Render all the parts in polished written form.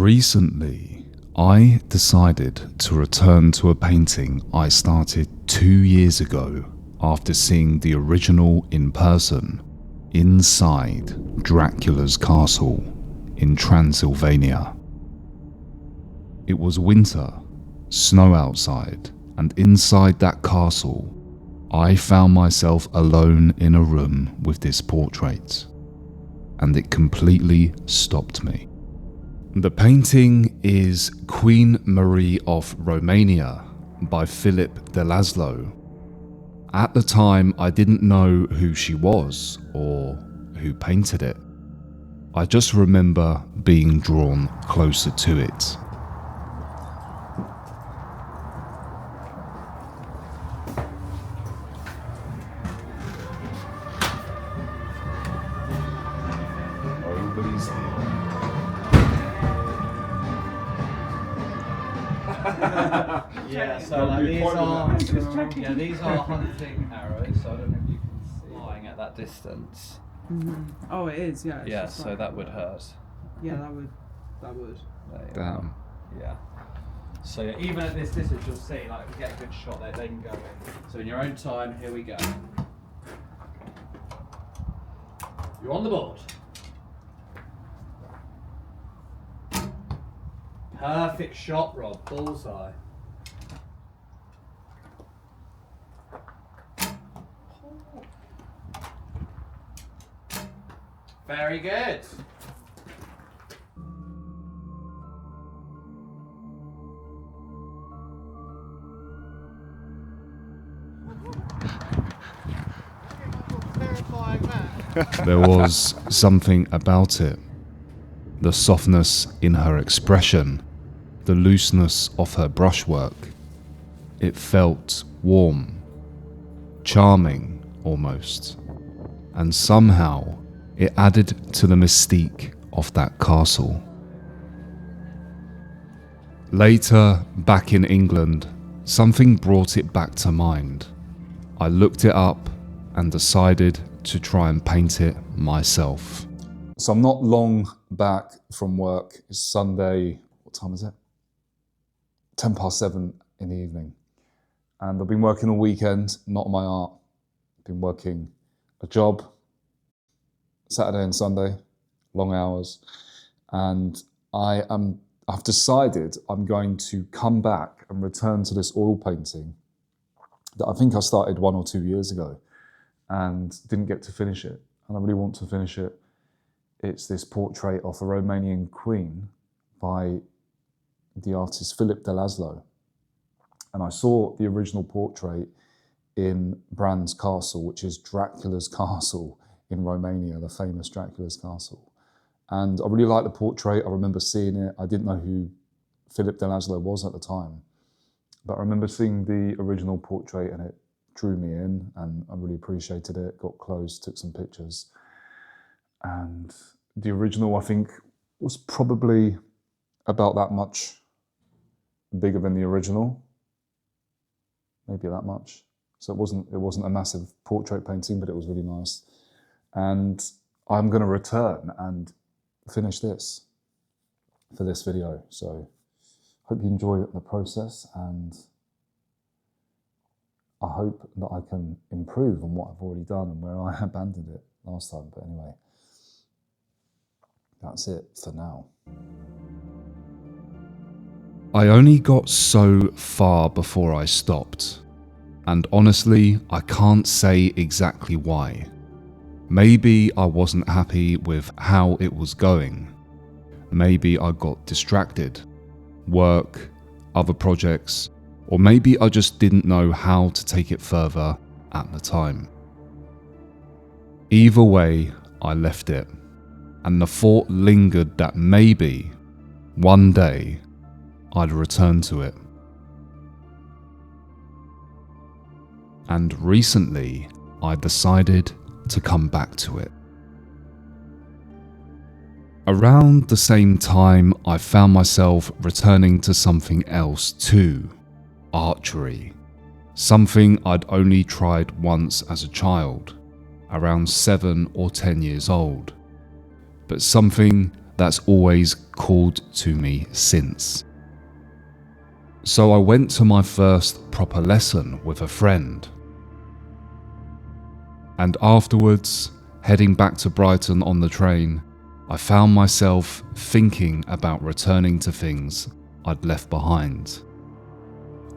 Recently, I decided to return to a painting I started 2 years ago after seeing the original in person inside Dracula's castle in Transylvania. It was winter, snow outside, and inside that castle, I found myself alone in a room with this portrait, and it completely stopped me. The painting is Queen Marie of Romania by Philip de Laszlo. At the time, I didn't know who she was or who painted it. I just remember being drawn closer to it. Yeah, so like these are hunting arrows, so I don't know if you can see flying at that distance. Mm-hmm. Oh, it is, yeah. Yeah, so that would hurt. Yeah, that would. Damn. Yeah. So yeah, even at this distance, you'll see, like, if we get a good shot there, they can go in. So in your own time, here we go. You're on the board. Perfect shot, Rob. Bullseye. Very good. There was something about it. The softness in her expression, the looseness of her brushwork. It felt warm, charming almost, and somehow it added to the mystique of that castle. Later, back in England, something brought it back to mind. I looked it up and decided to try and paint it myself. So I'm not long back from work. It's Sunday, what time is it? 7:10 in the evening. And I've been working all weekend, not on my art. I've been working a job, Saturday and Sunday, long hours. And I've decided I'm going to come back and return to this oil painting that I think I started 1 or 2 years ago and didn't get to finish it. And I really want to finish it. It's this portrait of a Romanian queen by the artist Philip de Laszlo. And I saw the original portrait in Bran Castle, which is Dracula's castle in Romania, the famous Dracula's castle. And I really liked the portrait. I remember seeing it. I didn't know who Philip de Laszlo was at the time, but I remember seeing the original portrait and it drew me in and I really appreciated it, got close, took some pictures. And the original, I think, was probably about that much bigger than the original, maybe that much. So it wasn't a massive portrait painting, but it was really nice. And I'm going to return and finish this for this video. So hope you enjoy the process, and I hope that I can improve on what I've already done and where I abandoned it last time. But anyway, that's it for now. I only got so far before I stopped, and honestly, I can't say exactly why. Maybe I wasn't happy with how it was going. Maybe I got distracted, work, other projects, or maybe I just didn't know how to take it further at the time. Either way, I left it, and the thought lingered that maybe, one day, I'd return to it. And recently, I decided to come back to it. Around the same time, I found myself returning to something else too. Archery. Something I'd only tried once as a child, around 7 or 10 years old. But something that's always called to me since. So I went to my first proper lesson with a friend. And afterwards, heading back to Brighton on the train, I found myself thinking about returning to things I'd left behind.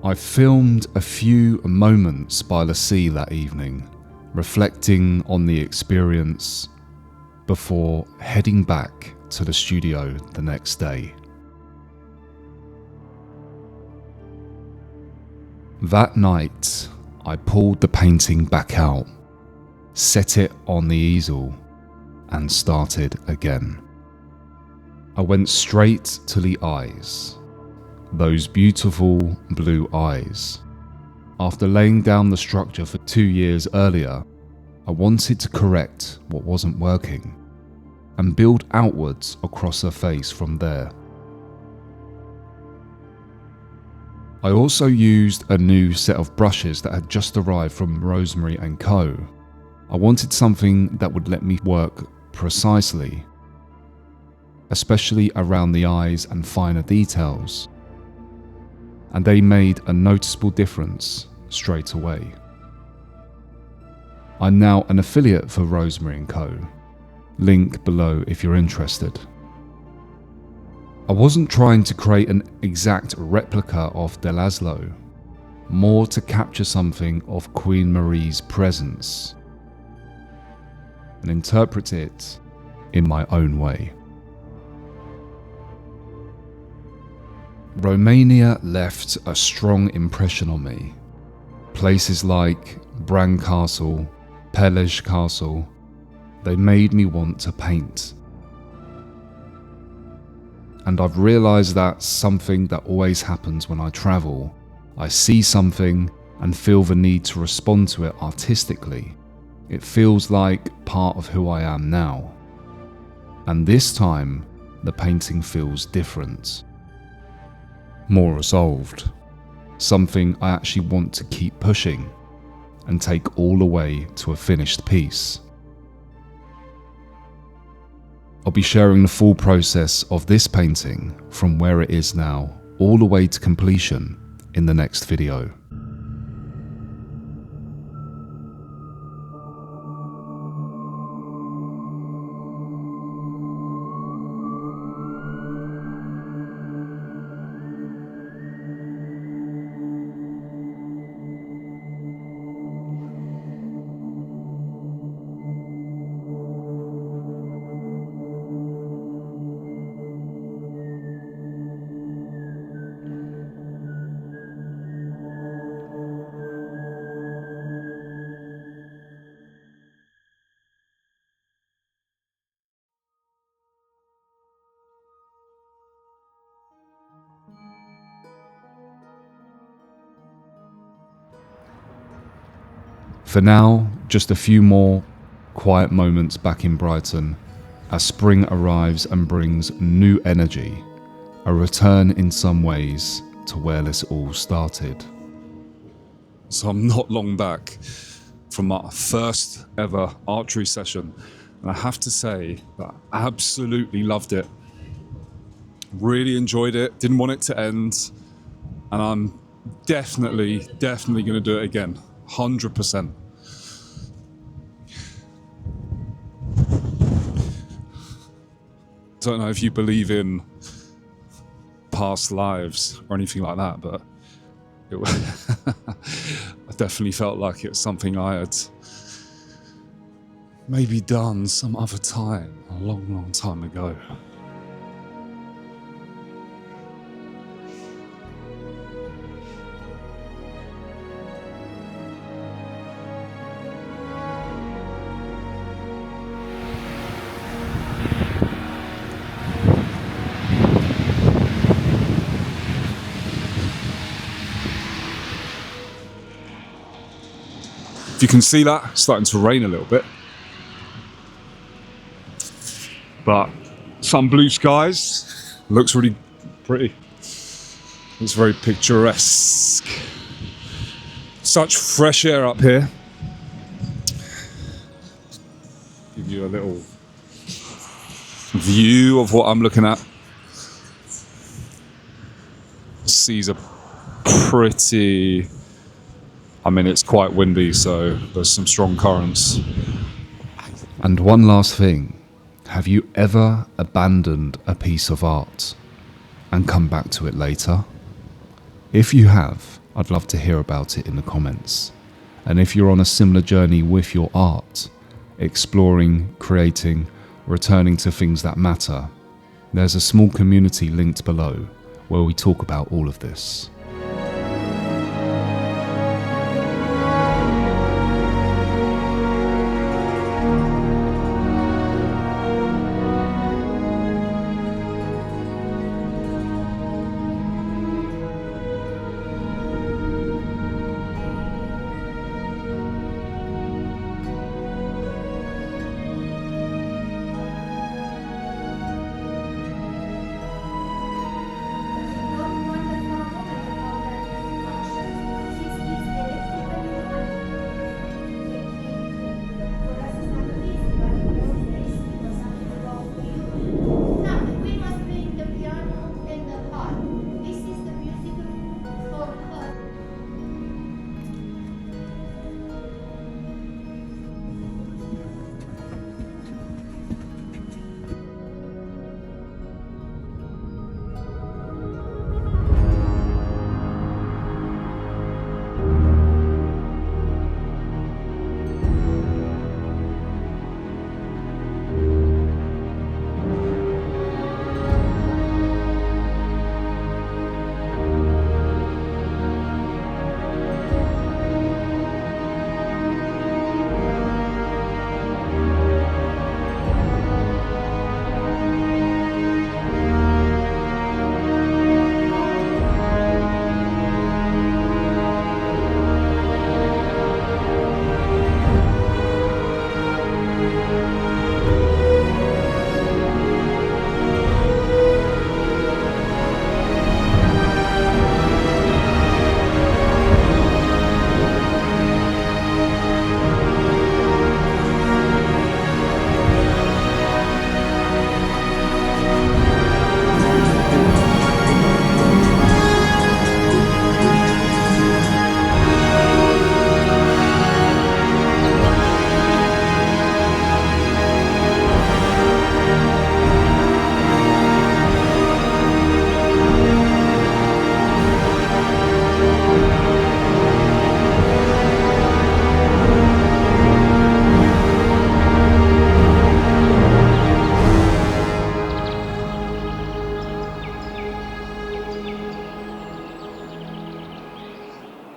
I filmed a few moments by the sea that evening, reflecting on the experience before heading back to the studio the next day. That night, I pulled the painting back out, set it on the easel, and started again. I went straight to the eyes, those beautiful blue eyes. After laying down the structure for 2 years earlier, I wanted to correct what wasn't working and build outwards across her face from there. I also used a new set of brushes that had just arrived from Rosemary Co. I wanted something that would let me work precisely, especially around the eyes and finer details, and they made a noticeable difference straight away. I'm now an affiliate for Rosemary Co. Link below if you're interested. I wasn't trying to create an exact replica of De Laszlo, more to capture something of Queen Marie's presence and interpret it in my own way. Romania left a strong impression on me. Places like Bran Castle, Castle, they made me want to paint. And I've realised that's something that always happens when I travel. I see something and feel the need to respond to it artistically. It feels like part of who I am now. And this time, the painting feels different. More resolved. Something I actually want to keep pushing and take all the way to a finished piece. I'll be sharing the full process of this painting from where it is now all the way to completion in the next video. For now, just a few more quiet moments back in Brighton as spring arrives and brings new energy, a return in some ways to where this all started. So I'm not long back from my first ever archery session, and I have to say that I absolutely loved it. Really enjoyed it, didn't want it to end, and I'm definitely going to do it again, 100%. I don't know if you believe in past lives or anything like that, but I definitely felt like it was something I had maybe done some other time, a long time ago. You can see that it's starting to rain a little bit, but some blue skies, looks really pretty. It's very picturesque. Such fresh air up here. Give you a little view of what I'm looking at. Seas are pretty... I mean, it's quite windy, so there's some strong currents. And one last thing. Have you ever abandoned a piece of art and come back to it later? If you have, I'd love to hear about it in the comments. And if you're on a similar journey with your art, exploring, creating, returning to things that matter, there's a small community linked below where we talk about all of this.